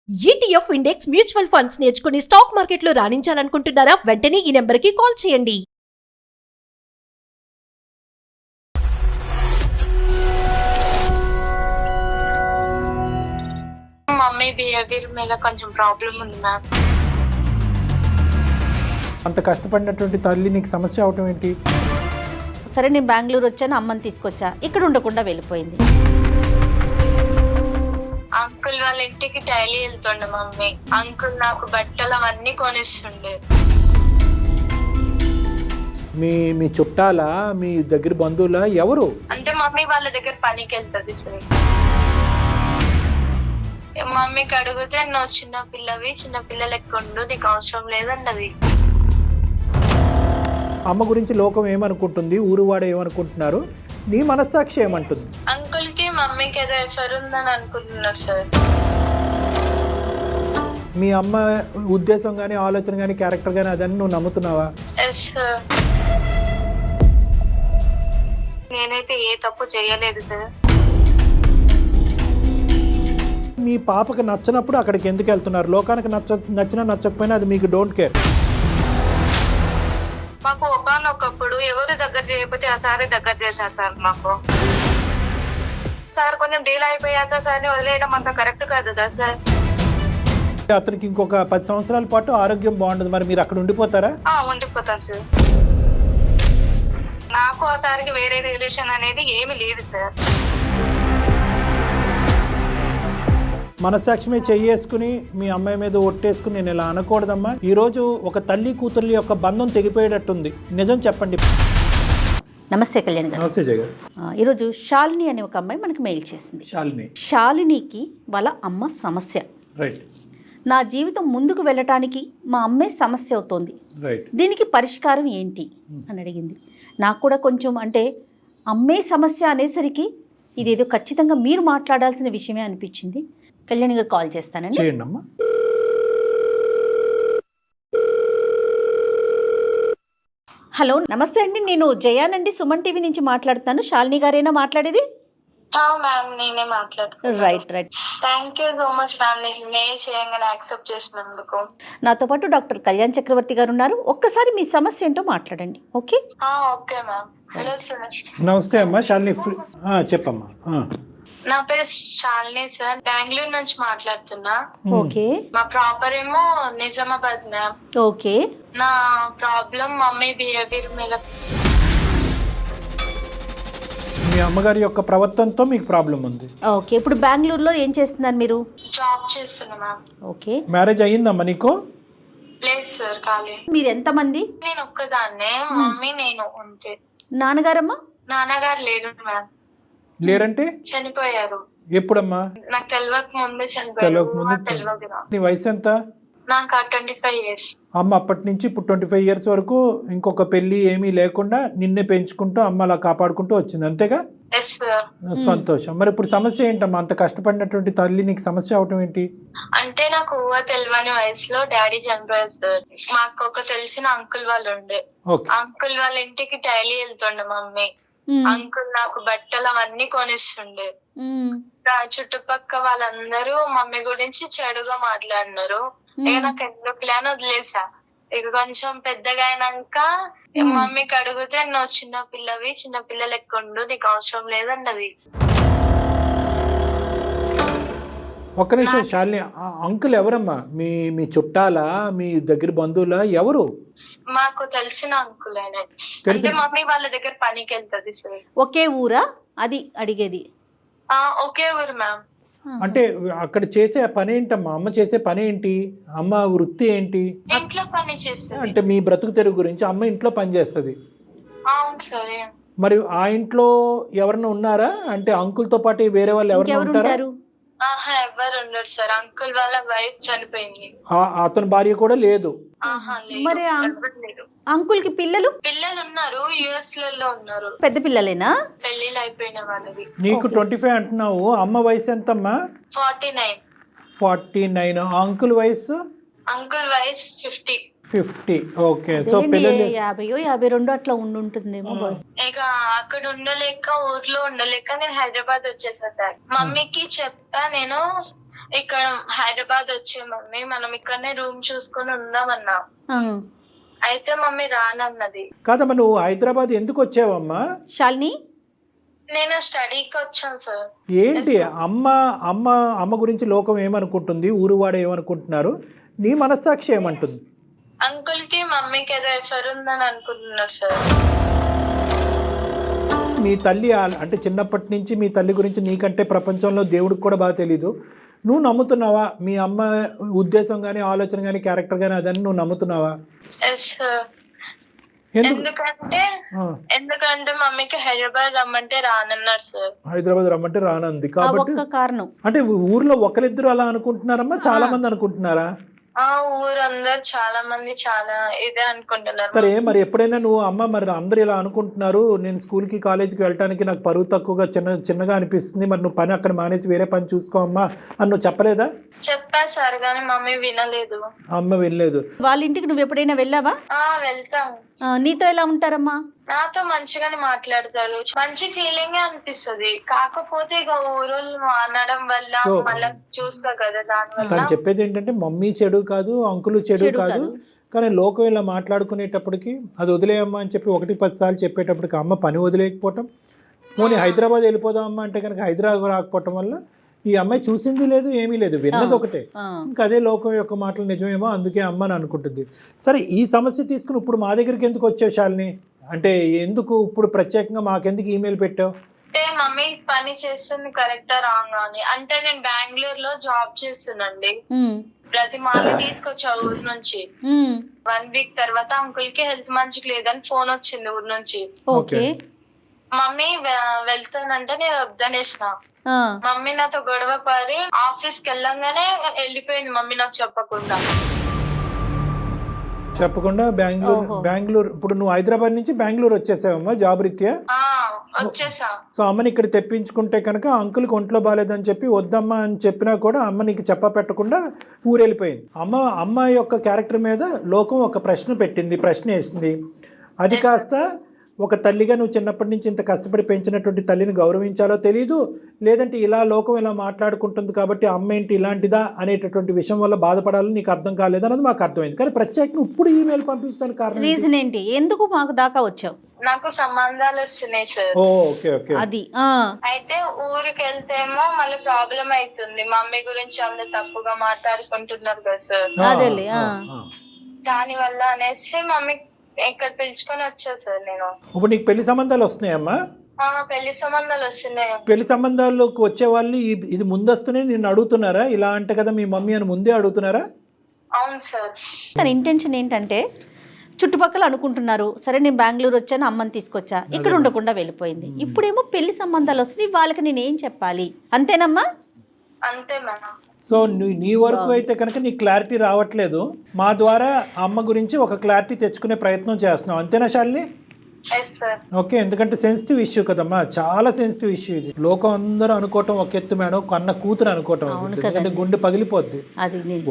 ETF index mutual funds నేర్చుకుని stock మార్కెట్లో రాణించాలనుకుంటున్నారా? వెంటనే ఈ నెంబర్కి కాల్ చేయండి. మమ్మీ బిహేవియర్ మీద కొంచెం ప్రాబ్లం ఉంది మ్యామ్. అంత కష్టపడినటువంటి తల్లి నీకు సమస్య అవటం ఏంటి? సరే నేను బెంగళూరు వచ్చాను, అమ్మని తీసుకొచ్చా, ఇక్కడ ఉండకుండా వెళ్ళిపోయింది. అంకుల్ వాళ్ళ ఇంటికి డైలీ వెళ్తుండే మమ్మీ. అంకుల్ నాకు బట్టలు అవన్నీ కొనిస్తుండే. మీ చుట్టాల, మీ దగ్గర బంధువుల ఎవరు? అంటే మమ్మీ వాళ్ళ దగ్గర పనికి వెళ్తుంది సార్. మమ్మీకి అడిగితే నువ్వు చిన్న పిల్లవి, చిన్న పిల్లలు ఎక్కువ ఉండు, నీకు అవసరం లేదన్నది. అమ్మ గురించి లోకం ఏమనుకుంటుంది, ఊరువాడ ఏమనుకుంటున్నారు, నీ మనస్సాక్షి ఏమంటుంది? అంకుల్ కి మమ్మీకి ఏదో ఎఫర్ ఉందని అనుకుంటున్నారు సార్. మీ అమ్మ ఉద్దేశం కానీ, ఆలోచన కానీ, క్యారెక్టర్ కానీ అదని నువ్వు నమ్ముతున్నావా? Yes sir. నేనైతే ఏ తప్పు చేయలేదు సార్. మీ పాపకు నచ్చనప్పుడు అక్కడికి ఎందుకు వెళ్తున్నారు? లోకానికి నచ్చినా నచ్చకపోయినా అది మీకు డోంట్ కేర్. మాకు ఒకనొకప్పుడు ఎవరు దగ్గర చేయకపోతే ఆ సారే దగ్గర చేశారు సార్. మాకు సార్ కొంచెం డీల్ అయిపోయాక సార్ని వదిలేయడం అంత కరెక్ట్ కాదు కదా సార్. అతనికి ఇంకొక 10 సంవత్సరాల పాటు ఆరోగ్యం బాగుండదు, మరి మీరు అక్కడ ఉండిపోతారా? ఉండిపోతాను సార్. నాకు ఆ సార్కి వేరే రిలేషన్ అనేది ఏమీ లేదు సార్. మనస్సాక్షి మీద చెయ్యేసుకుని మీ అమ్మాయి మీద ఒట్టేసుకుని నేను ఇలా అనకూడదమ్మా. ఈరోజు ఒక తల్లి కూతుర్ల యొక్క బంధం తెగిపోయేటట్టుంది. నిజం చెప్పండి. నమస్తే కళ్యాణ్ గారు. నమస్తే జగన్. ఈరోజు శాలిని అనే ఒక అమ్మాయి మనకు మెయిల్ చేసింది. శాలినికి వాళ్ళ అమ్మ సమస్య. రైట్. నా జీవితం ముందుకు వెళ్ళటానికి మా అమ్మే సమస్య అవుతోంది, రైట్. దీనికి పరిష్కారం ఏంటి అని అడిగింది. నాకు కూడా కొంచెం అంటే అమ్మే సమస్య అనేసరికి ఇదేదో ఖచ్చితంగా మీరు మాట్లాడాల్సిన విషయమే అనిపించింది. కళ్యాణ్ గారు కాల్ చేస్తానండి. చేయండి అమ్మా. హలో, నమస్తే అండి. నేను జయానండి, సుమన్ టీవీ నుంచి మాట్లాడుతాను. శాలిని గారేనా మాట్లాడేది? మ్యామ్ నేనే మాట్లాడుతున్నాను. Right right. Thank you so much ma'am. నేను మెయిల్ చేయంగానే యాక్సెప్ట్ చేసినందుకు. నాతో పాటు డాక్టర్ కళ్యాణ్ చక్రవర్తి గారు ఉన్నారు. ఒక్కసారి మీ సమస్య ఏంటో మాట్లాడండి. Okay okay ma'am. Hello sir. నమస్తే అమ్మా. శాలిని చెప్పమ్మా. నా పేరు శాలిని సార్. బెంగళూరు నుంచి మాట్లాడుతున్నా. ఓకే. మా ప్రాపర్ ఏమో నిజామాబాద్ మ్యామ్. ఓకే. నా ప్రాబ్లం మమ్మీ బిహేవియర్ మీద. మీ అమ్మగారి యొక్క ప్రవర్తనతో మీకు ప్రాబ్లం ఉంది. ఓకే. ఇప్పుడు బెంగళూరులో ఏం చేస్తున్నారు మీరు? జాబ్ చేస్తున్నా మ్యామ్. ఓకే. మ్యారేజ్ అయ్యిందమ్మా నీకు? లేదు సార్, ఖాళీ. మీరు ఎంతమంది? నేను ఒక్కదాన్నే, మమ్మీ నేను అంతే. నాన్నగారమ్మా? నాన్నగారు లేరు మ్యామ్. లేరంటే? చనిపోయారు. ఎప్పుడమ్మా? నాకు తెలియక ముందే తెలియక ముందే చనిపోయారు. నీ వయసు ఎంత? నాకు 25 years. అమ్మ అప్పటి నుంచి ఇప్పుడు 25 years వరకు ఇంకొక పెళ్లి ఏమీ లేకుండా నిన్నే పెంచుకుంటూ అమ్మ అలా కాపాడుకుంటూ వచ్చింది, అంతేగా? Yes sir. సంతోషం. మరి ఇప్పుడు సమస్య ఏంటమ్మా? అంత కష్టపడినటువంటి తల్లి నీకు సమస్య అవటం ఏంటి? అంటే నాకు తెలియని వయసులో డాడీ చనిపోయారు సార్. మాకు ఒక తెలిసిన అంకుల్ వాళ్ళు ఉండే. అంకుల్ వాళ్ళ ఇంటికి డైలీ వెళ్తుండే మమ్మీ. అంకుల్ నాకు బట్టలు అవన్నీ కొనిస్తుండే. చుట్టుపక్క వాళ్ళందరూ మమ్మీ గురించి చెడుగా మాట్లాడినారు. ఇక నాకు ఎందుకు ప్లాన్ వదిలేసా. ఇక కొంచెం పెద్దగా అయినాక మమ్మీకి అడిగితే నువ్వు చిన్న పిల్లవి, చిన్న పిల్లలు ఎక్కువ ఉండు, నీకు అవసరం లేదన్నది. ఒక్క నిమిషం శాలిని. అంకుల్ ఎవరమ్మా? మీ చుట్టాల, మీ దగ్గర బంధువుల ఎవరు? మాకు తెలిసిన అంకుల్ ఆయన. అంటే మమ్మీ వాళ్ళ దగ్గర పనికి వెళ్తుంది సార్. ఒకే ఊరా అది అడిగేది? ఒకే ఊరు మ్యామ్. అంటే అక్కడ చేసే పని ఏంటమ్మా? అమ్మ చేసే పని ఏంటి? అమ్మ వృత్తి ఏంటి? ఇంట్లో పని చేస్తుంది. అంటే మీ బ్రతుకు తెరుగు గురించి అమ్మ ఇంట్లో పని చేస్తుంది. అవును సార్. మరి ఆ ఇంట్లో ఎవరన్నా ఉన్నారా? అంటే అంకుల్ తో పాటు వేరే వాళ్ళు ఎవరైనా ఉంటారా? ఎవరు ఉండరు సార్. అంకుల్ వాళ్ళ వైఫ్ చనిపోయింది. అతని భార్య కూడా లేదు? మరి అంకుల్ కి పిల్లలు? పిల్లలు ఉన్నారు, యుఎస్ లలో ఉన్నారు. పెద్ద పిల్లలేనా? పెళ్లిళ్ళు అయిపోయిన వాళ్ళవి. నీకు 25 అంటున్నావు. అమ్మ వయసు ఎంతమ్మా? 49. 49. అంకుల్ వయసు? అంకుల్ వయసు 50. ఓకే. సో పిల్లలు 50 52 అట్లా ఉండుంటుందేమో. ఇక అక్కడ ఉండలేక, ఊర్లో ఉండలేక నేను హైదరాబాద్ వచ్చేసా సార్. మమ్మీకి చెప్పా నేను ఇక్కడ హైదరాబాద్ వచ్చే మమ్మీ మనం ఇక్కడనే రూమ్ చూసుకొని ఉందామన్నా. అయితే మమ్మీ రానన్నది. కాదమ్మా, నువ్వు హైదరాబాద్ ఎందుకు వచ్చావమ్మా? శాలిని, నేను స్టడీకి వచ్చాను సార్. ఏంటి అమ్మ అమ్మ అమ్మ గురించి లోకం ఏమనుకుంటుంది, ఊరువాడ ఏమనుకుంటున్నారు, నీ మనస్సాక్షి ఏమంటుంది? అంకుల్ కి మమ్మీకి ఏదో ఎఫర్ ఉందని అనుకుంటున్నారు సార్. మీ తల్లి అంటే చిన్నప్పటి నుంచి మీ తల్లి గురించి నీకంటే ప్రపంచంలో దేవుడికి కూడా బాగా తెలీదు. నువ్వు నమ్ముతున్నావా? మీ అమ్మ ఉద్దేశం కానీ ఆలోచన కానీ క్యారెక్టర్ కానీ అదని నువ్వు నమ్ముతున్నావా? Yes sir. ఎందుకంటే మమ్మీకి హైదరాబాద్ రమ్మంటే రానన్నారు సార్. హైదరాబాద్ రమ్మంటే రానంది కాబట్టి ఒక్క కారణం. అంటే ఊర్లో ఒకరిద్దరు అలా అనుకుంటున్నారమ్మా, చాలా మంది అనుకుంటున్నారా? ఊరందరూ చాలా మంది చాలా ఇదే అనుకుంటున్నారు. సరే, మరి ఎప్పుడైనా నువ్వు అమ్మ మరి అందరు ఇలా అనుకుంటున్నారు, నేను స్కూల్కి కాలేజీకి వెళ్ళడానికి నాకు పరువు తక్కువగా చిన్నగా అనిపిస్తుంది, మరి నువ్వు పని అక్కడ మానేసి వేరే పని చూసుకో అమ్మా అని నువ్వు చెప్పలేదా? చెప్పా సార్, కానీ మమ్మీ వినలేదు. అమ్మ వినలేదు. వాళ్ళ ఇంటికి నువ్వు ఎప్పుడైనా వెళ్ళావా? వెళ్తాం. నీతో ఎలా ఉంటారమ్మా? నాతో మంచిగానే మాట్లాడతారు, మంచి ఫీలింగ్ అనిపిస్తుంది. కాకపోతే ఇక ఊరోళ్ళు అనడం వల్ల మళ్ళీ చూస్తా కదా, దానివల్ల. తను చెప్పేది ఏంటంటే మమ్మీ చెడు కాదు, అంకులు చెడు కాదు, కానీ లోకం ఇలా మాట్లాడుకునేటప్పటికి అది వదిలేయమ్మా అని చెప్పి 1-10 సార్లు చెప్పేటప్పటికి అమ్మ పని వదిలేకపోవటం, పోనీ హైదరాబాద్ వెళ్ళిపోదాం అమ్మ అంటే కనుక హైదరాబాద్ రాకపోవటం వల్ల ఈ అమ్మాయి చూసింది లేదు, ఏమీ లేదు, విన్నది ఒకటే. ఇంకా అదే లోకం యొక్క మాటలు నిజమేమో, అందుకే అమ్మ అని అనుకుంటుంది. సరే, ఈ సమస్య తీసుకుని ఇప్పుడు మా దగ్గరికి ఎందుకు వచ్చావు శాలిని? అంటే ఎందుకు ఇప్పుడు ప్రత్యేకంగా మాకెందుకు ఈమెయిల్ పెట్టావు? అంటే మమ్మీ పని చేస్తుంది కరెక్టా రాంగా అని. అంటే నేను బెంగళూరులో జాబ్ చేస్తున్నాండి. ప్రతి మార్లు తీసుకొచ్చా ఊరు నుంచి. 1 వీక్ తర్వాత అంకుల్ కి హెల్త్ మంచిగా లేదని ఫోన్ వచ్చింది ఊరు నుంచి. మమ్మీ వెళ్తానంటే నేను వద్దనేసిన. మమ్మీ నాతో గొడవ పడి ఆఫీస్కి వెళ్ళంగానే వెళ్ళిపోయింది మమ్మీ నాకు చెప్పకుండా. బెంగళూరు ఇప్పుడు నువ్వు హైదరాబాద్ నుంచి బెంగళూరు వచ్చేసావమ్మా జాబ్ రీత్యా? వచ్చేసా. సో అమ్మని ఇక్కడ తెప్పించుకుంటే కనుక అంకుల్కి ఒంట్లో బాగాలేదని చెప్పి వద్దమ్మా అని చెప్పినా కూడా అమ్మ నీకు చెప్ప పెట్టకుండా ఊరెళ్ళిపోయింది. అమ్మ యొక్క క్యారెక్టర్ మీద లోకం ఒక ప్రశ్న వేసింది. అది కాస్త ఒక తల్లిగా నువ్వు చిన్నప్పటి నుంచి ఇంత కష్టపడి పెంచినటువంటి తల్లిని గౌరవించాలో తెలీదు, లేదంటే ఇలా లోకం ఇలా మాట్లాడుకుంటుంది కాబట్టి అమ్మ ఏంటి ఇలాంటిదా అనేటటువంటి విషయం వల్ల బాధపడాలని నీకు అర్థం కాలేదు అన్నది మాకు అర్థమైంది. కానీ ప్రత్యేకంగా ఇప్పుడు ఈమెయిల్ పంపించడానికి కారణం రీజన్ ఏంటి? ఎందుకు మాకు దాకా వచ్చావు? నాకు సంబంధాలు వస్తున్నాయి సార్. అది అయితే ఊరికి వెళ్తేమో మళ్ళీ ప్రాబ్లం అవుతుంది. మమ్మీ గురించి అందరు తప్పుగా మాట్లాడుకుంటున్నారు కదా సార్, అదేలే. దాని వల్ల అనేసి మమ్మీ ఇక్కడ పిలుచుకొని వచ్చా సార్ నేను. ఇప్పుడు నీకు పెళ్లి సంబంధాలు వస్తున్నాయమ్మా? పెళ్లి సంబంధాలు వస్తున్నాయి. పెళ్లి సంబంధాల్లోకి వచ్చే వాళ్ళు ఇది ముందస్తునే నిన్ను అడుగుతున్నారా? ఇలా అంటే కదా మీ మమ్మీ అని ముందే అడుగుతున్నారా? అవును సార్. తన ఇంటెన్షన్ ఏంటంటే చుట్టుపక్కల అనుకుంటున్నారు, సరే నేను బెంగళూరు వచ్చాను, అమ్మని తీసుకొచ్చా, ఇక్కడ ఉండకుండా వెళ్ళిపోయింది. ఇప్పుడేమో పెళ్లి సంబంధాలు వస్తున్నాయి, వాళ్ళకి నేనేం చెప్పాలి? అంతేనమ్మా? అంతే మేడం. సో నీ వరకు అయితే కనుక నీ క్లారిటీ రావట్లేదు, మా ద్వారా అమ్మ గురించి ఒక క్లారిటీ తెచ్చుకునే ప్రయత్నం చేస్తున్నావు, అంతేనా శాలిని? ఓకే, ఎందుకంటే సెన్సిటివ్ ఇష్యూ కదమ్మా, చాలా సెన్సిటివ్ ఇష్యూ ఇది. లోకం అందరూ అనుకోవటం ఒక ఎత్తు మేడం, కన్న కూతురు అనుకోవటం, ఎందుకంటే గుండె పగిలిపోద్ది.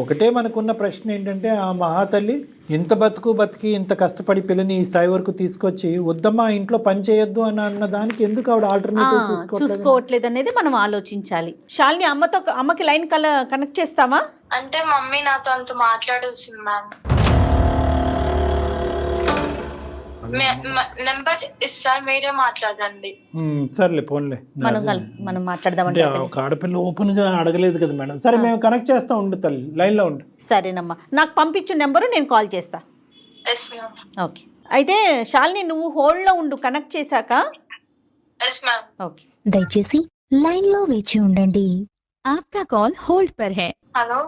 ఒకటే మనకున్న ప్రశ్న ఏంటంటే ఆ మహాతల్లి ఇంత బతికి ఇంత కష్టపడి పిల్లని ఈ స్థాయి వరకు తీసుకొచ్చి వద్దమ్మా ఇంట్లో పని చేయొద్దు అని అన్న దానికి ఎందుకు ఆవిడ ఆల్టర్నేటివ్ చూసుకోవట్లేదు అనేది మనం ఆలోచించాలి. శాలిని, అమ్మకి లైన్ కనెక్ట్ చేస్తావా? అంటే మమ్మీ నాతో అంత మాట్లాడొస్తుంది మ్యామ్. నెంబర్ ఇస్తా, మీరే మాట్లాడండి. సర్లే ఫోన్లే, మనం మాట్లాడదాం. ఆడపిల్ల ఓపెన్ గా అడగలేదు కదా మేడం. సరే, మేము కనెక్ట్ చేస్తా, ఉండు తల్లి, లైన్ లో ఉండు. సరేనమ్మా, నాకు పంపించు నెంబరు, నేను కాల్ చేస్తా. ఓకే, అయితే శాలిని నువ్వు హోల్డ్ లో ఉండు, కనెక్ట్ చేశాక. ఓకే, దయచేసి లైన్ లో వేచి ఉండండి, ఆప్కా కాల్ హోల్డ్ పర్ హై. హలో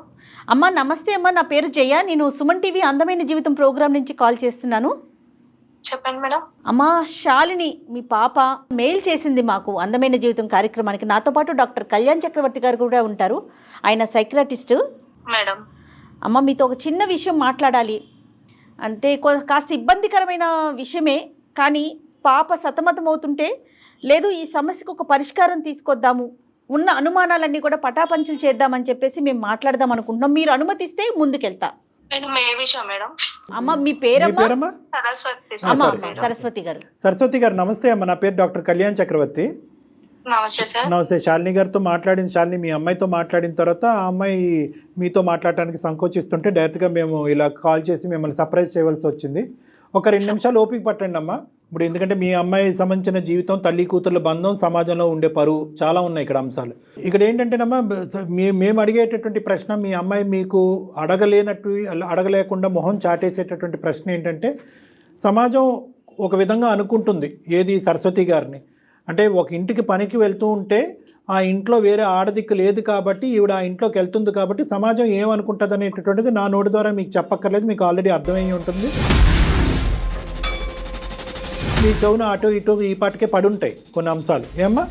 అమ్మా, నమస్తే అమ్మా, నా పేరు జయ, నేను సుమన్ టీవీ అందమైన జీవితం ప్రోగ్రామ్ నుంచి కాల్ చేస్తున్నాను. చెప్పండి మేడం. అమ్మా, శాలిని మీ పాప మెయిల్ చేసింది మాకు అందమైన జీవితం కార్యక్రమానికి. నాతో పాటు డాక్టర్ కళ్యాణ్ చక్రవర్తి గారు కూడా ఉంటారు, ఆయన సైక్రాటిస్ట్ మేడం. అమ్మ, మీతో ఒక చిన్న విషయం మాట్లాడాలి. అంటే కాస్త ఇబ్బందికరమైన విషయమే, కానీ పాప సతమతం అవుతుంటే లేదు ఈ సమస్యకు ఒక పరిష్కారం తీసుకొద్దాము, ఉన్న అనుమానాలన్నీ కూడా పటాపంచలు చేద్దామని చెప్పేసి మేము మాట్లాడదాం అనుకుంటున్నాం. మీరు అనుమతిస్తే ముందుకెళ్తా. అమ్మ, మీ పేరమ్మా? సరస్వతి. సరస్వతి గారు. సరస్వతి గారు నమస్తే అమ్మ, నా పేరు డాక్టర్ కళ్యాణ్ చక్రవర్తి. నమస్తే సార్. నమస్తే. శాలిని గారితో మాట్లాడిన శాలిని మీ అమ్మాయితో మాట్లాడిన తర్వాత ఆ అమ్మాయి మీతో మాట్లాడటానికి సంకోచిస్తుంటే డైరెక్ట్గా మేము ఇలా కాల్ చేసి మిమ్మల్ని సర్ప్రైజ్ చేయవలసి వచ్చింది. ఒక 2 నిమిషాలు ఓపిక పట్టండి అమ్మా. ఇప్పుడు ఎందుకంటే మీ అమ్మాయి సంబంధించిన జీవితం, తల్లి కూతుర్ల బంధం, సమాజంలో ఉండే పరువు చాలా ఉన్నాయి ఇక్కడ అంశాలు. ఇక్కడ ఏంటంటేనమ్మా మేము అడిగేటటువంటి ప్రశ్న, మీ అమ్మాయి మీకు అడగలేకుండా మొహం చాటేసేటటువంటి ప్రశ్న ఏంటంటే, సమాజం ఒక విధంగా అనుకుంటుంది ఏది సరస్వతి గారిని, అంటే ఒక ఇంటికి పనికి వెళ్తూ ఉంటే ఆ ఇంట్లో వేరే ఆడదిక్కు లేదు కాబట్టి ఈవిడ ఆ ఇంట్లోకి వెళ్తుంది కాబట్టి సమాజం ఏమనుకుంటుంది అనేటటువంటిది నా నోటి ద్వారా మీకు చెప్పక్కర్లేదు, మీకు ఆల్రెడీ అర్థమయ్యి ఉంటుంది. మీ చెవున అటు ఇటు ఈ పాటికే పడుంటాయి కొన్ని అంశాలు. ఏమ్మా?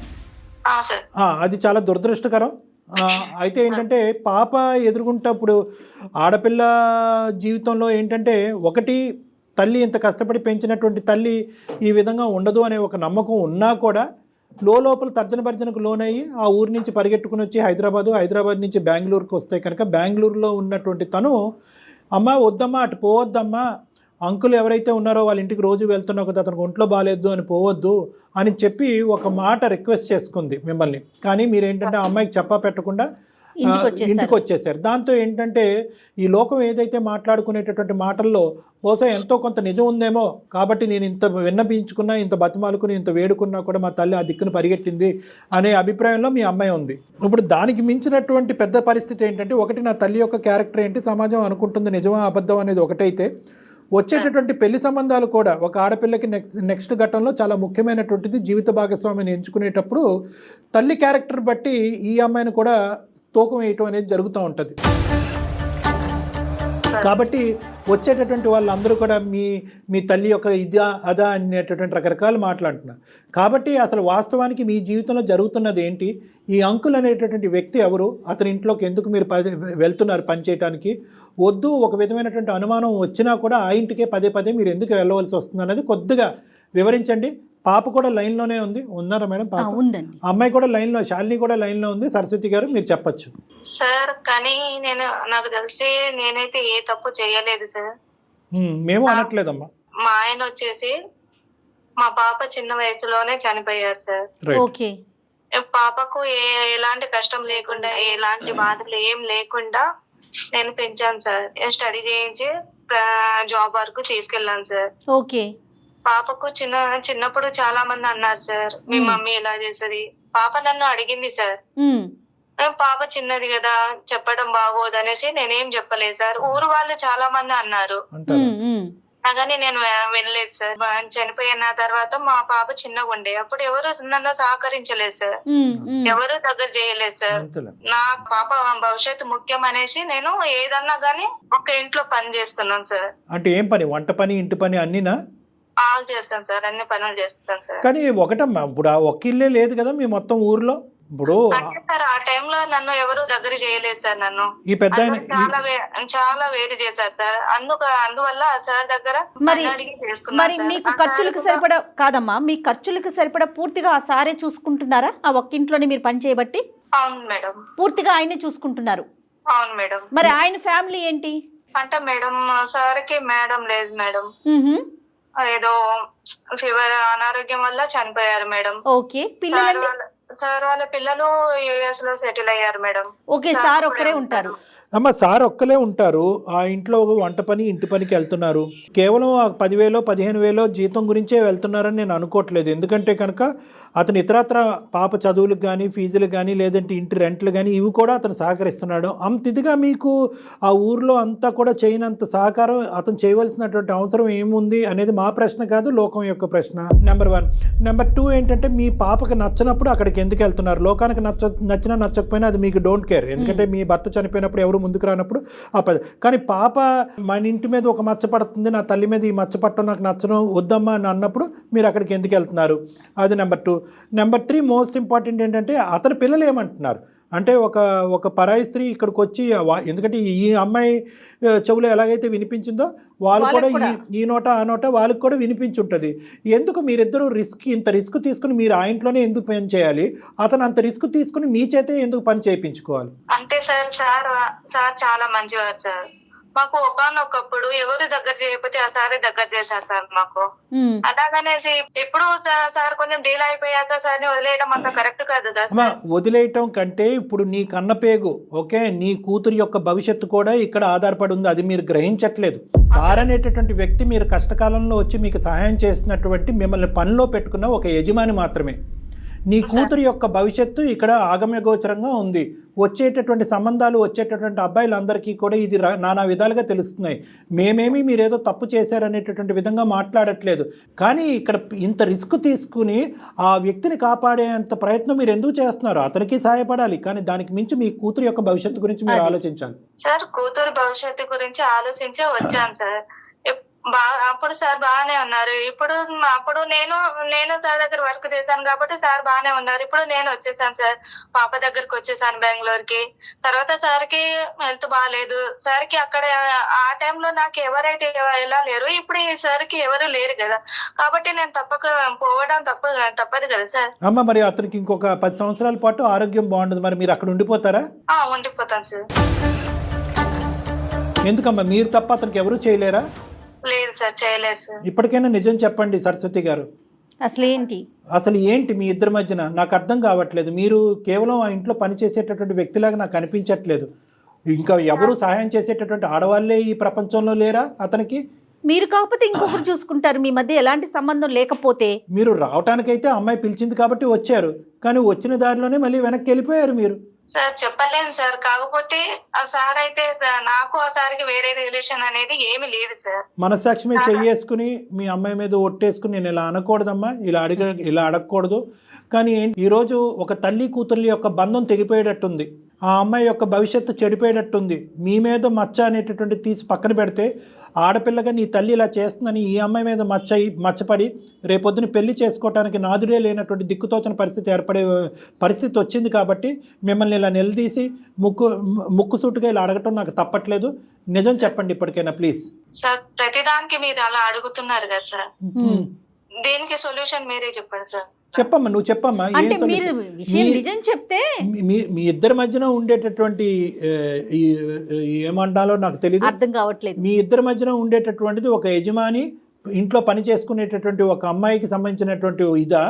అది చాలా దురదృష్టకరం. అయితే ఏంటంటే పాప ఎదుర్కొంటప్పుడు ఆడపిల్ల జీవితంలో ఏంటంటే, ఒకటి తల్లి ఇంత కష్టపడి పెంచినటువంటి తల్లి ఈ విధంగా ఉండదు అనే ఒక నమ్మకం ఉన్నా కూడా లోపల తర్జన భర్జనకు లోనయ్యి ఆ ఊరి నుంచి పరిగెట్టుకుని వచ్చి హైదరాబాద్ నుంచి బెంగళూరుకి వస్తే కనుక బెంగళూరులో ఉన్నటువంటి తను, అమ్మ వద్దమ్మా అటు పోవద్దమ్మా, అంకుల్ ఎవరైతే ఉన్నారో వాళ్ళ ఇంటికి రోజు వెళ్తున్నా కదా, అతనికి ఒంట్లో బాగాలేదు అని పోవద్దు అని చెప్పి ఒక మాట రిక్వెస్ట్ చేసుకుంది మిమ్మల్ని. కానీ మీరేంటంటే ఆ అమ్మాయికి చెప్పా పెట్టకుండా ఇంటికి వచ్చేసారు. దాంతో ఏంటంటే ఈ లోకం ఏదైతే మాట్లాడుకునేటటువంటి మాటల్లో బహుశా ఎంతో కొంత నిజం ఉందేమో, కాబట్టి నేను ఇంత విన్నపించుకున్నా, ఇంత బతిమాలుకుని, ఇంత వేడుకున్నా కూడా మా తల్లి ఆ దిక్కును పరిగెట్టింది అనే అభిప్రాయంలో మీ అమ్మాయి ఉంది. ఇప్పుడు దానికి మించినటువంటి పెద్ద పరిస్థితి ఏంటంటే, ఒకటి నా తల్లి యొక్క క్యారెక్టర్ ఏంటి, సమాజం అనుకుంటుంది నిజమా అబద్ధం అనేది ఒకటైతే, వచ్చేటటువంటి పెళ్లి సంబంధాలు కూడా ఒక ఆడపిల్లకి నెక్స్ట్ ఘట్టంలో చాలా ముఖ్యమైనటువంటిది. జీవిత భాగస్వామిని ఎంచుకునేటప్పుడు తల్లి క్యారెక్టర్ బట్టి ఈ అమ్మాయిని కూడా తూకం వేయటం అనేది జరుగుతూ ఉంటుంది. కాబట్టి వచ్చేటటువంటి వాళ్ళందరూ కూడా మీ తల్లి యొక్క ఇదా అదా అనేటటువంటి రకరకాలు మాట్లాడుతున్నారు. కాబట్టి అసలు వాస్తవానికి మీ జీవితంలో జరుగుతున్నది ఏంటి, ఈ అంకుల్ అనేటటువంటి వ్యక్తి ఎవరు, అతని ఇంట్లోకి ఎందుకు మీరు వెళ్తున్నారు పని చేయడానికి, వద్దు ఒక విధమైనటువంటి అనుమానం వచ్చినా కూడా ఆ ఇంటికే పదే మీరు ఎందుకు వెళ్ళవలసి వస్తుంది అనేది కొద్దిగా వివరించండి. పాప కూడా లైన్లోనే ఉంది. ఉన్నారా మేడం? పాప ఉందండి. అమ్మాయి కూడా లైన్లో, శాలిని కూడా లైన్లో ఉంది. సరస్వతి గారు మీరు చెప్పచ్చు. సార్ కానీ నాకు తెలిసి నేనైతే ఏ తప్పు చేయలేదు సార్. మేము అనట్లేదమ్మా. మా ఆయన వచ్చేసి మా పాప చిన్న వయసులోనే చనిపోయారు సార్. ఓకే. పాపకు ఎలాంటి కష్టం లేకుండా, ఎలాంటి బాధలు ఏం లేకుండా నేను పెంచాను సార్. స్టడీ చేయించి జాబ్ వరకు తీసుకెళ్ళాను సార్. ఓకే. పాపకు చిన్నప్పుడు చాలా మంది అన్నారు సార్, మీ మమ్మీ ఎలా చేసేది. పాప నన్ను అడిగింది సార్, పాప చిన్నది కదా చెప్పడం బాగోదు అనేసి నేనేం చెప్పలేదు సార్. ఊరు వాళ్ళు చాలా మంది అన్నారు, కానీ నేను వెళ్ళలేదు సార్. చనిపోయిన తర్వాత మా పాప చిన్నగా ఉండే అప్పుడు ఎవరు నన్ను సహకరించలేదు సార్, ఎవరు దగ్గర చేయలేదు సార్. నా పాప భవిష్యత్తు ముఖ్యం అనేసి నేను ఏదన్నా గానీ ఒక ఇంట్లో పని చేస్తున్నాను సార్. అంటే ఏం పని? వంట పని, ఇంటి పని అన్నీనా? ఆల్ చేస్తాను సార్, అన్ని పనులు చేస్తాను సార్. కానీ ఒకటమ్మా, ఇప్పుడు ఆ ఒక్క ఇల్లే లేదు కదా మీ మొత్తం ఊర్లో. ఇప్పుడు సార్ ఆ టైంలో నన్ను ఎవరు దగ్గర చేయలేదు సార్. నన్ను ఈ పెద్ద చాలా వేరు చేశారు సార్. అందువల్ల సార్ దగ్గర మరి మీకు ఖర్చులకు సరిపడా కాదమ్మా, మీ ఖర్చులకు సరిపడా పూర్తిగా ఆ సారే చూసుకుంటున్నారా? ఆ ఒక్క ఇంట్లోనే మీరు పని చేయబట్టి? అవును మేడం. పూర్తిగా ఆయనే చూసుకుంటున్నారు? అవును మేడం. మరి ఆయన ఫ్యామిలీ ఏంటి అంటే మేడం, సార్కి మేడం లేదు మేడం, ఏదో ఫీవర్ అనారోగ్యం వల్ల చనిపోయారు మేడం. ఓకే. పిల్లలు? సార్ వాళ్ళ పిల్లలు యుఎస్ లో సెటిల్ అయ్యారు మేడం. ఓకే. సార్ ఒక్కరే ఉంటారు? అమ్మ సార్ ఒక్కలే ఉంటారు. ఆ ఇంట్లో వంట పని, ఇంటి పనికి వెళ్తున్నారు. కేవలం 10,000 15,000 జీతం గురించే వెళ్తున్నారని నేను అనుకోవట్లేదు. ఎందుకంటే కనుక అతను ఇతరత్ర పాప చదువులకు కానీ, ఫీజులకు కానీ, లేదంటే ఇంటి రెంట్లు కానీ ఇవి కూడా అతను సహకరిస్తున్నాడు. అంత ఇదిగా మీకు ఆ ఊర్లో అంతా కూడా చేయనంత సహకారం అతను చేయవలసినటువంటి అవసరం ఏముంది అనేది మా ప్రశ్న కాదు, లోకం యొక్క ప్రశ్న. నెంబర్ 1. నెంబర్ 2 ఏంటంటే, మీ పాపకు నచ్చినప్పుడు అక్కడికి ఎందుకు వెళ్తున్నారు? లోకానికి నచ్చినా నచ్చకపోయినా అది మీకు డోంట్ కేర్. ఎందుకంటే మీ భర్త చనిపోయినప్పుడు ఎవరు ముందుకు రానప్పుడు కానీ పాప మన ఇంటి మీద ఒక మచ్చ పడుతుంది, నా తల్లి మీద ఈ మచ్చ పట్టడం నాకు నచ్చడం వద్దమ్మా అని అన్నప్పుడు మీరు అక్కడికి ఎందుకు వెళ్తున్నారు? అది నెంబర్ 2. నెంబర్ 3 మోస్ట్ ఇంపార్టెంట్ ఏంటంటే, అతని పిల్లలు ఏమంటున్నారు అంటే, ఒక పరాయి స్త్రీ ఇక్కడికి వచ్చి, ఎందుకంటే ఈ అమ్మాయి చెవులో ఎలాగైతే వినిపించిందో వాళ్ళు కూడా ఈ నోట ఆ నోట వాళ్ళకి కూడా వినిపించుంటుంది. ఎందుకు మీరిద్దరూ ఇంత రిస్క్ తీసుకుని మీరు ఆ ఇంట్లోనే ఎందుకు పని చేయాలి? అతను అంత రిస్క్ తీసుకుని మీ చేతే ఎందుకు పని చేయించుకోవాలి? అంటే సార్ చాలా మంచివారు సార్. మాకు ఒకనొకప్పుడు ఎవరు దగ్గర చేయకపోతే ఆ సారే దగ్గర చేశారు సార్ మాకు. అలాగనేసి ఎప్పుడు సార్ కొంచెం డీల్ అయిపోయాక సార్ ని వదిలేయడం అంత కరెక్ట్ కాదు కదా అమ్మా సార్. వదిలేయటం కంటే ఇప్పుడు నీ కన్నపేగు ఓకే నీ కూతురు యొక్క భవిష్యత్తు కూడా ఇక్కడ ఆధారపడి ఉంది, అది మీరు గ్రహించట్లేదు. సార్ అనేటటువంటి వ్యక్తి మీరు కష్టకాలంలో వచ్చి మీకు సహాయం చేస్తున్నటువంటి మిమ్మల్ని పనిలో పెట్టుకున్న ఒక యజమాని మాత్రమే. నీ కూతురు యొక్క భవిష్యత్తు ఇక్కడ ఆగమ్య గోచరంగా ఉంది. వచ్చేటటువంటి సంబంధాలు వచ్చేటటువంటి అబ్బాయిలందరికీ కూడా ఇది నానా విధాలుగా తెలుస్తున్నాయి. మేమేమి మీరేదో తప్పు చేశారనేటటువంటి విధంగా మాట్లాడట్లేదు, కానీ ఇక్కడ ఇంత రిస్క్ తీసుకుని ఆ వ్యక్తిని కాపాడేంత ప్రయత్నం మీరు ఎందుకు చేస్తున్నారు? అతనికి సహాయపడాలి, కానీ దానికి మించి మీ కూతురు యొక్క భవిష్యత్తు గురించి మీరు ఆలోచించాలి. సార్ కూతురు భవిష్యత్తు గురించి ఆలోచించే వచ్చాను సార్. అప్పుడు సార్ బాగానే ఉన్నారు. అప్పుడు నేను సార్ దగ్గర వర్క్ చేశాను కాబట్టి సార్ బాగానే ఉన్నారు. ఇప్పుడు నేను వచ్చేసాను సార్, పాప దగ్గరకు వచ్చేసాను బెంగళూరుకి. తర్వాత సార్ కి హెల్త్ బాగాలేదు. సార్ కి అక్కడ ఆ టైంలో నాకు ఎవరైతే ఎలా లేరు, ఇప్పుడు ఈ సార్ కి ఎవరు లేరు కదా, కాబట్టి నేను పోవడం తప్పదు కదా సార్. అమ్మ మరి అతనికి ఇంకొక 10 సంవత్సరాల పాటు ఆరోగ్యం బాగుండదు, మరి మీరు అక్కడ ఉండిపోతారా? ఉండిపోతాను సార్. ఎందుకమ్మా మీరు తప్ప అతనికి ఎవరు చేయలేరా? లేదు సార్, చేయలేదు సార్. ఇప్పటికైనా నిజం చెప్పండి సరస్వతి గారు, అసలు ఏంటి మీ ఇద్దరి మధ్యన? నాకు అర్థం కావట్లేదు. మీరు కేవలం ఆ ఇంట్లో పనిచేసేటటువంటి వ్యక్తిలాగా నాకు అనిపించట్లేదు. ఇంకా ఎవరు సహాయం చేసేటటువంటి ఆడవాళ్ళే ఈ ప్రపంచంలో లేరా అతనికి? మీరు కాకపోతే ఇంకొకరు చూసుకుంటారు. మీ మధ్య ఎలాంటి సంబంధం లేకపోతే మీరు రావటానికైతే అమ్మాయి పిలిచింది కాబట్టి వచ్చారు, కానీ వచ్చిన దారిలోనే మళ్ళీ వెనక్కి వెళ్ళిపోయారు మీరు. సార్ చెప్పలేను సార్, కాకపోతే ఆ సార్ అయితే నాకు ఆ సార్కి వేరే రిలేషన్ అనేది ఏమి లేదు సార్. మనస్సాక్షి మీద చెయ్యేసుకుని మీ అమ్మాయి మీద ఒట్టేసుకుని నేను ఇలా అనకూడదమ్మా, ఇలా అడగకూడదు, కానీ ఈరోజు ఒక తల్లి కూతుర్ల యొక్క బంధం తెగిపోయేటట్టుంది, ఆ అమ్మాయి యొక్క భవిష్యత్తు చెడిపోయేటట్టుంది. మీ మీద మచ్చ అనేటటువంటి తీసి పక్కన పెడితే, ఆడపిల్లగా నీ తల్లి ఇలా చేస్తుందని ఈ అమ్మాయి మీద మచ్చపడి రేపొద్దున పెళ్లి చేసుకోవటానికి నాదుడే లేనటువంటి దిక్కుతోచని పరిస్థితి ఏర్పడే పరిస్థితి వచ్చింది. కాబట్టి మిమ్మల్ని ఇలా నిలదీసి ముక్కుసూటుగా ఇలా అడగటం నాకు తప్పట్లేదు. నిజం చెప్పండి ఇప్పటికైనా ప్లీజ్. సార్ ప్రతిదానికి మీరు అలా అడుగుతున్నారు కదా సార్, దీనికి సొల్యూషన్ మీరే చెప్పండి సార్. చెప్పమ్మా, నువ్వు చెప్పమ్మా. నిజం చెప్తే మీ ఇద్దరి మధ్యన ఉండేటటువంటి ఏమంటాలో నాకు తెలియదు, అర్థం కావట్లేదు. మీ ఇద్దరి మధ్యన ఉండేటటువంటిది ఒక యజమాని ఇంట్లో పని చేసుకునేటటువంటి ఒక అమ్మాయికి సంబంధించినటువంటి ఇదా,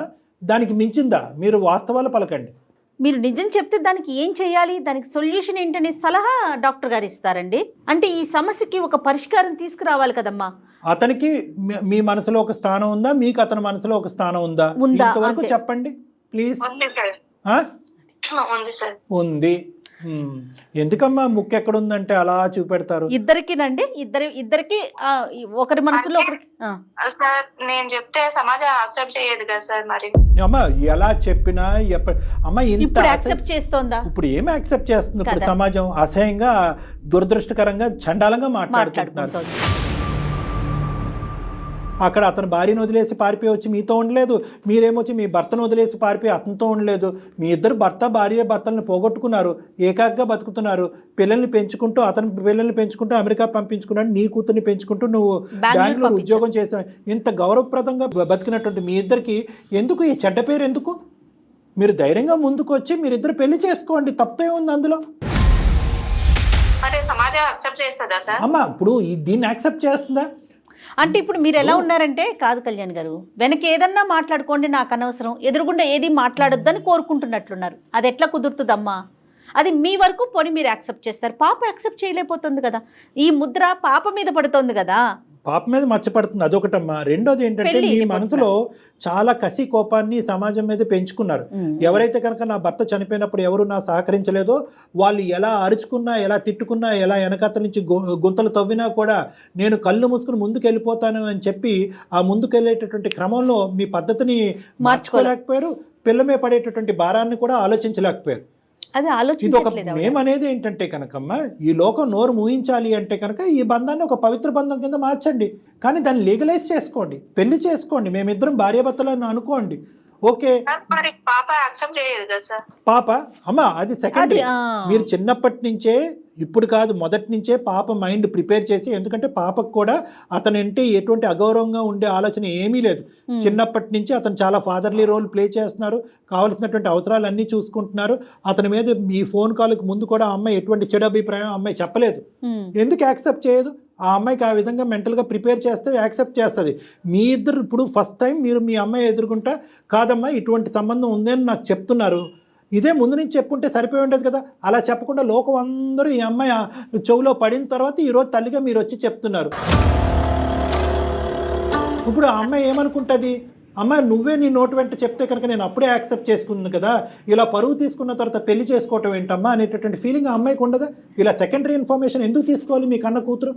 దానికి మించిందా? మీరు వాస్తవాలు పలకండి. మీరు నిజం చెప్తే దానికి ఏం చేయాలి, దానికి సొల్యూషన్ ఏంటనే సలహా డాక్టర్ గారు ఇస్తారండి. అంటే ఈ సమస్యకి ఒక పరిష్కారం తీసుకురావాలి కదమ్మా. అతనికి మీ మనసులో ఒక స్థానం ఉందా, మీకు అతని మనసులో ఒక స్థానం ఉందా? ఇంతవరకు చెప్పండి ప్లీజ్. ఉంది. ఎందుకమ్మా ముక్కు ఎక్కడ ఉందంటే అలా చూపెడతారు? ఇద్దరికినండి, ఇద్దరికి ఒకరి మనసులో ఒకరికి. సార్ నేను చెప్తే సమాజం యాక్సెప్ట్ చేయదు కదా సార్. మరి అమ్మా ఎలా చెప్పినా అమ్మా ఇంత యాక్సెప్ట్ చేస్తోందా? ఇప్పుడు ఏమి యాక్సెప్ట్ చేస్తుంది? ఇప్పుడు సమాజం అసహ్యంగా దురదృష్టకరంగా చండాలంగా మాట్లాడుకుంటున్నారు. అక్కడ అతను భార్యను వదిలేసి పారిపోయి వచ్చి మీతో ఉండలేదు, మీరేమొచ్చి మీ భర్తను వదిలేసి పారిపోయి అతనితో ఉండలేదు. మీ ఇద్దరు భర్తలను పోగొట్టుకున్నారు, ఏకాగ్గా బతుకుతున్నారు, పిల్లల్ని పెంచుకుంటూ, అతని పిల్లల్ని పెంచుకుంటూ అమెరికా పంపించుకున్నాడు, నీ కూతుర్ని పెంచుకుంటూ నువ్వు బెంగళూరు ఉద్యోగం చేసావు. ఇంత గౌరవప్రదంగా బతికినటువంటి మీ ఇద్దరికి ఎందుకు ఈ చెడ్డ పేరు? ఎందుకు? మీరు ధైర్యంగా ముందుకు వచ్చి మీరిద్దరు పెళ్లి చేసుకోండి, తప్పే ఉంది అందులో. అమ్మా ఇప్పుడు దీన్ని యాక్సెప్ట్ చేస్తుందా? అంటే ఇప్పుడు మీరు ఎలా ఉన్నారంటే, కాదు కళ్యాణ్ గారు, వెనక ఏదన్నా మాట్లాడుకోండి, నాకు అనవసరం, ఎదురుగుండా ఏది మాట్లాడొద్దని కోరుకుంటున్నట్లున్నారు. అది ఎట్లా కుదురుతుందమ్మా? అది మీ వరకు పోనీ మీరు యాక్సెప్ట్ చేస్తారు, పాప యాక్సెప్ట్ చేయలేకపోతుంది కదా, ఈ ముద్ర పాప మీద పడుతుంది కదా. పాప మీద మచ్చపడుతుంది, అదొకటమ్మా. రెండోది ఏంటంటే మీ మనసులో చాలా కసి కోపాన్ని సమాజం మీద పెంచుకున్నారు. ఎవరైతే కనుక నా భర్త చనిపోయినప్పుడు ఎవరు నా సహకరించలేదో వాళ్ళు ఎలా అరుచుకున్నా, ఎలా తిట్టుకున్నా, ఎలా వెనకత్త నుంచి గుంతలు తవ్వినా కూడా నేను కళ్ళు మూసుకుని ముందుకు వెళ్ళిపోతాను అని చెప్పి ఆ ముందుకు వెళ్ళేటటువంటి క్రమంలో మీ పద్ధతిని మార్చుకోలేకపోయారు, పిల్లమే పడేటటువంటి భారాన్ని కూడా ఆలోచించలేకపోయారు. ఇది ఒక మేం అనేది ఏంటంటే కనుకమ్మా, ఈ లోకం నోరు మూయించాలి అంటే కనుక ఈ బంధాన్ని ఒక పవిత్ర బంధం కింద మార్చండి, కానీ దాన్ని లీగలైజ్ చేసుకోండి, పెళ్లి చేసుకోండి, మేమిద్దరం భార్యాభర్తలను అనుకోండి. ఓకే పాప యాక్సెప్ట్ చేయదు కదా సార్. పాప అమ్మా అది సెకండరీ. మీరు చిన్నప్పటి నుంచే ఇప్పుడు కాదు, మొదటి నుంచే పాప మైండ్ ప్రిపేర్ చేసి, ఎందుకంటే పాపకు కూడా అతనంటే ఎటువంటి అగౌరవంగా ఉండే ఆలోచన ఏమీ లేదు. చిన్నప్పటి నుంచి అతను చాలా ఫాదర్లీ రోల్ ప్లే చేస్తున్నారు, కావాల్సినటువంటి అవసరాలన్నీ చూసుకుంటున్నారు. అతని మీద ఈ ఫోన్ కాల్కి ముందు కూడా ఆ అమ్మాయి ఎటువంటి చెడు అభిప్రాయం అమ్మాయి చెప్పలేదు. ఎందుకు యాక్సెప్ట్ చేయదు? ఆ అమ్మాయికి ఆ విధంగా మెంటల్గా ప్రిపేర్ చేస్తే యాక్సెప్ట్ చేస్తుంది. మీ ఇద్దరు ఇప్పుడు ఫస్ట్ టైం మీరు మీ అమ్మాయి ఎదుర్కొంటా, కాదమ్మా ఇటువంటి సంబంధం ఉందని నాకు చెప్తున్నారు, ఇదే ముందు నుంచి చెప్పుంటే సరిపోయి ఉండేది కదా. అలా చెప్పకుండా లోకం అందరూ ఈ అమ్మాయి చెవులో పడిన తర్వాత ఈరోజు తల్లిగా మీరు వచ్చి చెప్తున్నారు. ఇప్పుడు ఆ అమ్మాయి ఏమనుకుంటుంది? అమ్మాయి నువ్వే నీ నోటు వెంట చెప్తే కనుక నేను అప్పుడే యాక్సెప్ట్ చేసుకున్నాను కదా, ఇలా పరువు తీసుకున్న తర్వాత పెళ్లి చేసుకోవటం ఏంటమ్మా అనేటటువంటి ఫీలింగ్ ఆ అమ్మాయికి ఉండదా? ఇలా సెకండరీ ఇన్ఫర్మేషన్ ఎందుకు తీసుకోవాలి మీ కన్న కూతురు?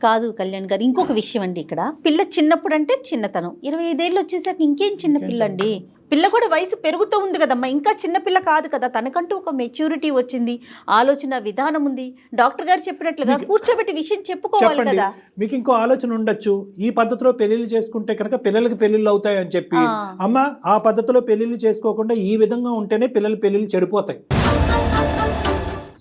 కాదు కళ్యాణ్ గారు, ఇంకొక విషయం అండి. ఇక్కడ పిల్ల చిన్నప్పుడు అంటే చిన్నతనం, 25 ఏళ్ళు వచ్చేసాక ఇంకేం చిన్న పిల్ల అండి. పిల్ల కూడా వయసు పెరుగుతూ ఉంది కదమ్మా, ఇంకా చిన్నపిల్ల కాదు కదా. తనకంటూ ఒక మెచ్యూరిటీ వచ్చింది, ఆలోచన విధానం ఉంది. డాక్టర్ గారు చెప్పినట్లుగా కూర్చోబెట్టి విషయం చెప్పుకోవాలి కదా. మీకు ఇంకో ఆలోచన ఉండొచ్చు, ఈ పద్ధతిలో పెళ్లిళ్ళు చేసుకుంటే కనుక పిల్లలకి పెళ్లిళ్ళు అవుతాయని చెప్పి. అమ్మ ఆ పద్ధతిలో పెళ్లిళ్ళు చేసుకోకుండా ఈ విధంగా ఉంటేనే పిల్లల పెళ్లిళ్ళు చెడిపోతాయి.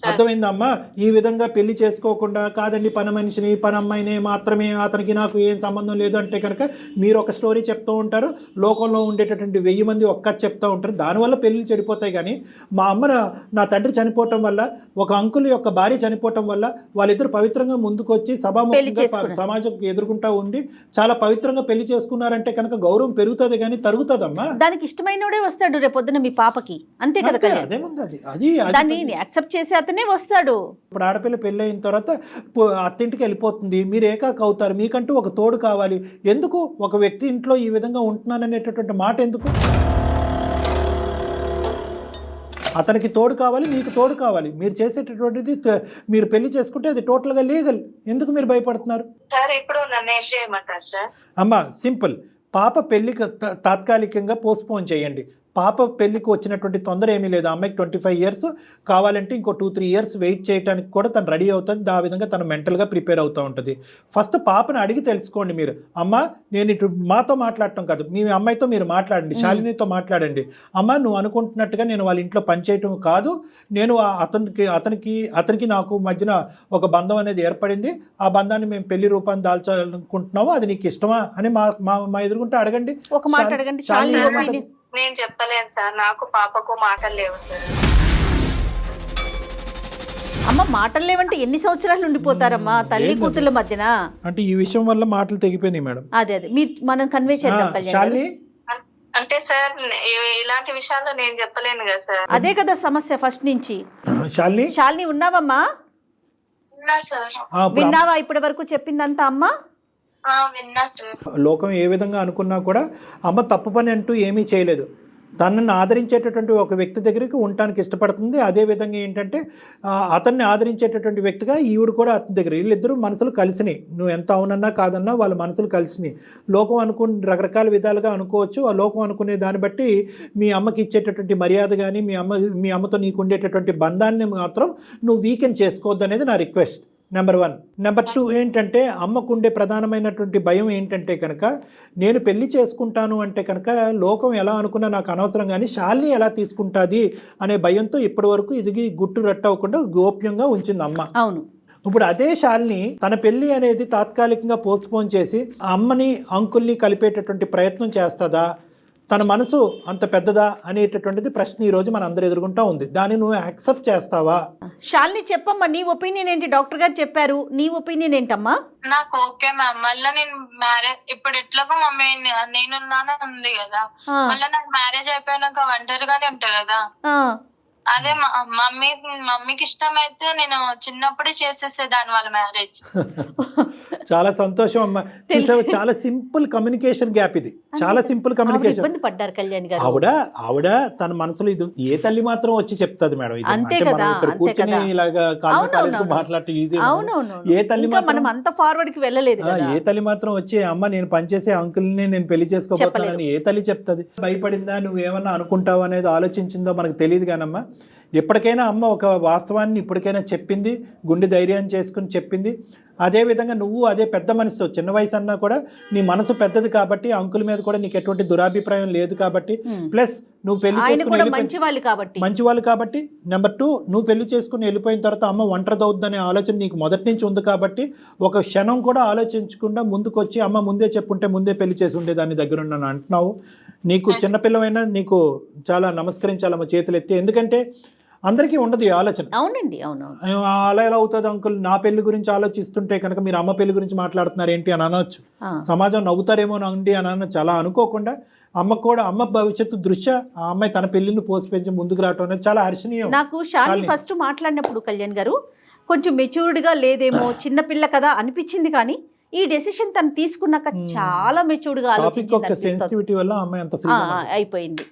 అర్థమైందమ్మా? ఈ విధంగా పెళ్లి చేసుకోకుండా, కాదండి పని మనిషిని పని అమ్మాయినే మాత్రమే, అతనికి నాకు ఏం సంబంధం లేదు అంటే కనుక మీరు ఒక స్టోరీ చెప్తూ ఉంటారు, లోకంలో ఉండేటటువంటి 1000 మంది ఒక్క చెప్తూ ఉంటారు, దానివల్ల పెళ్లిళ్ళు చెడిపోతాయి. కానీ మా అమ్మ నా తండ్రి చనిపోవటం వల్ల, ఒక అంకుల్ యొక్క భార్య చనిపోవటం వల్ల వాళ్ళిద్దరు పవిత్రంగా ముందుకొచ్చి సభాముఖంగా సమాజం ఎదుర్కొంటా ఉండి చాలా పవిత్రంగా పెళ్లి చేసుకున్నారంటే కనుక గౌరవం పెరుగుతుంది కానీ తరుగుతుందమ్మా. దానికి ఇష్టమైనోడే వస్తాడు రేపొద్దున మీ పాపకి, అంతే కదా. అదేముంది, అది దాన్ని యాక్సెప్ట్ చేసి అతనే వస్తాడు. ఇప్పుడు ఆడపిల్ల పెళ్ళి అయిన తర్వాత అత్తింటికి వెళ్ళిపోతుంది, మీరు ఏకాక అవుతారు, మీకంటూ ఒక తోడు కావాలి. ఎందుకు ఒక వ్యక్తి ఇంట్లో ఈ విధంగా ఉంటున్నాననేటటువంటి మాట ఎందుకు? అతనికి తోడు కావాలి, మీకు తోడు కావాలి. మీరు చేసేటటువంటిది మీరు పెళ్లి చేసుకుంటే అది టోటల్గా లీగల్. ఎందుకు మీరు భయపడుతున్నారు? సార్ ఇప్పుడు నన్ను ఏం చేయమంటారు సార్? అమ్మా సింపుల్, పాప పెళ్లికి తాత్కాలికంగా పోస్ట్పోన్ చేయండి. పాప పెళ్లికి వచ్చినటువంటి తొందర ఏమీ లేదు. అమ్మాయికి 25 ఇయర్స్, కావాలంటే ఇంకో 2-3 ఇయర్స్ వెయిట్ చేయడానికి కూడా తను రెడీ అవుతుంది. ఆ విధంగా తను మెంటల్గా ప్రిపేర్ అవుతూ ఉంటుంది. ఫస్ట్ పాపను అడిగి తెలుసుకోండి మీరు. అమ్మ నేను ఇటు మాతో మాట్లాడటం కాదు, మీ అమ్మాయితో మీరు మాట్లాడండి, శాలినితో మాట్లాడండి. అమ్మ నువ్వు అనుకుంటున్నట్టుగా నేను వాళ్ళ ఇంట్లో పనిచేయటం కాదు, నేను అతనికి నాకు మధ్యన ఒక బంధం అనేది ఏర్పడింది, ఆ బంధాన్ని మేము పెళ్లి రూపాన్ని దాల్చాలనుకుంటున్నాము, అది నీకు ఇష్టమా అని మా ఎదుర్కొంటే అడగండి. ఒక మాట అడగండి. నేను చెప్పలేను సార్, నాకు పాపకు మాటలు లేవు సార్. అమ్మ మాటలు లేవంటే ఎన్ని సంవత్సరాలు ఉండిపోతారమ్మా తల్లి కూతుర్ల మధ్యన? అంటే ఈ విషయం వల్ల మాటలు తెగిపోయినాయి మేడం. అదే మనం కన్వే చేద్దాం. శాలిని అంటే సార్ ఇలాంటి విషయాల్లో నేను చెప్పలేను కదా సార్. అదే కదా సమస్య ఫస్ట్ నుంచి. శాలిని ఉన్నావమ్మా? విన్నా సార్. విన్నావా ఇప్పటి వరకు చెప్పిందంతా అమ్మా? విన్నా సార్. లోకం ఏ విధంగా అనుకున్నా కూడా అమ్మ తప్పు పని అంటూ ఏమీ చేయలేదు. తనను ఆదరించేటటువంటి ఒక వ్యక్తి దగ్గరికి ఉండటానికి ఇష్టపడుతుంది. అదేవిధంగా ఏంటంటే అతన్ని ఆదరించేటటువంటి వ్యక్తిగా ఈవిడ కూడా అతని దగ్గర, వీళ్ళిద్దరూ మనసులు కలిసినాయి. నువ్వు ఎంత అవునన్నా కాదన్నా వాళ్ళ మనసులు కలిసినాయి. లోకం రకరకాల విధాలుగా అనుకోవచ్చు. ఆ లోకం అనుకునే దాన్ని బట్టి మీ అమ్మకి ఇచ్చేటటువంటి మర్యాద కానీ మీ అమ్మతో నీకు ఉండేటటువంటి బంధాన్ని మాత్రం నువ్వు వీకెండ్ చేసుకోవద్దు అనేది నా రిక్వెస్ట్. నెంబర్ 1. నెంబర్ 2 ఏంటంటే అమ్మకుండే ప్రధానమైనటువంటి భయం ఏంటంటే కనుక, నేను పెళ్లి చేసుకుంటాను అంటే కనుక లోకం ఎలా అనుకున్నా నాకు అనవసరం, కానీ శాలిని ఎలా తీసుకుంటుంది అనే భయంతో ఇప్పటి వరకు ఇది గుట్టు రట్టవకుండా గోప్యంగా ఉంచింది అమ్మ. అవును. ఇప్పుడు అదే శాలిని తన పెళ్లి అనేది తాత్కాలికంగా పోస్ట్పోన్ చేసి అమ్మని అంకుల్ని కలిపేటటువంటి ప్రయత్నం చేస్తుందా? తన మనసు అంత పెద్దదా అనేటటువంటిది ప్రశ్న ఈ రోజు మన అందరు ఎదుర్కొంటా ఉంది. దాన్ని నువ్వు యాక్సెప్ట్ చేస్తావా? శాలిని చెప్పమ్మా, నీ ఒపీనియన్ ఏంటి? డాక్టర్ గారు చెప్పారు, నీ ఒపీనియన్ ఏంటమ్మా? నాకు ఓకే మ్యామ్. మళ్ళీ నేను మ్యారేజ్ ఇప్పుడు ఎట్లాగో మమ్మీ నేనున్నానే ఉంది కదా, మళ్ళీ నాకు మ్యారేజ్ అయిపోయినాక ఒంటరిగానే ఉంటా కదా. అదే మమ్మీకి ఇష్టమైతే నేను చిన్నప్పుడే చేసేసేదాన్ని వాళ్ళ మ్యారేజ్. చాలా సంతోషం అమ్మ. చూసావు, చాలా సింపుల్ కమ్యూనికేషన్ గ్యాప్ ఇది, చాలా సింపుల్ కమ్యూనికేషన్. పడ్డారు కళ్యాణ్ గారు. ఆవిడ తన మనసులో ఇది ఏ తల్లి మాత్రం వచ్చి చెప్తుంది మేడం. అంతే కదా, కూర్చొని ఇలాగా మాట్లాడటం ఈజీ. ఏ తల్లి మనం అంత ఫార్వర్డ్ కి వెళ్ళలేదు. ఏ తల్లి మాత్రం వచ్చి అమ్మ నేను పనిచేసే అంకుల్ని నేను పెళ్లి చేసుకోబోతున్నానని ఏ తల్లి చెప్తుంది? భయపడిందా, నువ్వేమన్నా అనుకుంటావు అనేది ఆలోచించిందో మనకు తెలియదు కానమ్మా. ఎప్పటికైనా అమ్మ ఒక వాస్తవాన్ని ఇప్పటికైనా చెప్పింది, గుండె ధైర్యాన్ని చేసుకుని చెప్పింది. అదే విధంగా నువ్వు అదే పెద్ద మనసు, చిన్న వయసు అన్నా కూడా నీ మనసు పెద్దది కాబట్టి అంకుల్ మీద కూడా నీకు ఎటువంటి దురాభిప్రాయం లేదు కాబట్టి, ప్లస్ నువ్వు పెళ్లి ఆయన చేసుకుని కూడా మంచి వాళ్ళు కాబట్టి నెంబర్ 2 నువ్వు పెళ్లి చేసుకుని వెళ్ళిపోయిన తర్వాత అమ్మ ఒంటరిదవుద్దనే ఆలోచన నీకు మొదటి నుంచి ఉంది కాబట్టి ఒక క్షణం కూడా ఆలోచించకుండా ముందుకొచ్చి అమ్మ ముందే చెప్పుంటే ముందే పెళ్లి చేసి ఉండేదాన్ని దగ్గర ఉన్నాను అంటున్నావు. నీకు చిన్నపిల్లవైనా నీకు చాలా నమస్కరించాలమ్మ చేతులు ఎత్తి, ఎందుకంటే అందరికీ ఉండదు ఈ ఆలోచన. అవునండి, అవునవును. అలా ఎలా అవుతుంది అంకుల్, నా పెళ్లి గురించి ఆలోచిస్తుంటే కనుక మీరు అమ్మ పెళ్లి గురించి మాట్లాడుతున్నారు ఏంటి అని అనొచ్చు, సమాజం నవ్వుతారేమో అండి అని అనొచ్చు. అలా అనుకోకుండా అమ్మకు కూడా అమ్మ భవిష్యత్తు దృష్ట్యా ఆ అమ్మాయి తన పెళ్లిని పోసిపెంచి ముందుకు రావడం అనేది చాలా హర్షణీయం. నాకు శాలిని ఫస్ట్ మాట్లాడినప్పుడు కళ్యాణ్ గారు కొంచెం మెచ్యూర్డ్గా లేదేమో, చిన్నపిల్ల కదా అనిపించింది, కానీ ఈ డెసిషన్ తను తీసుకున్నాక చాలా మెచ్యూర్డ్గా సెన్సిటివిటీ వల్ల అమ్మాయి అంత అయిపోయింది.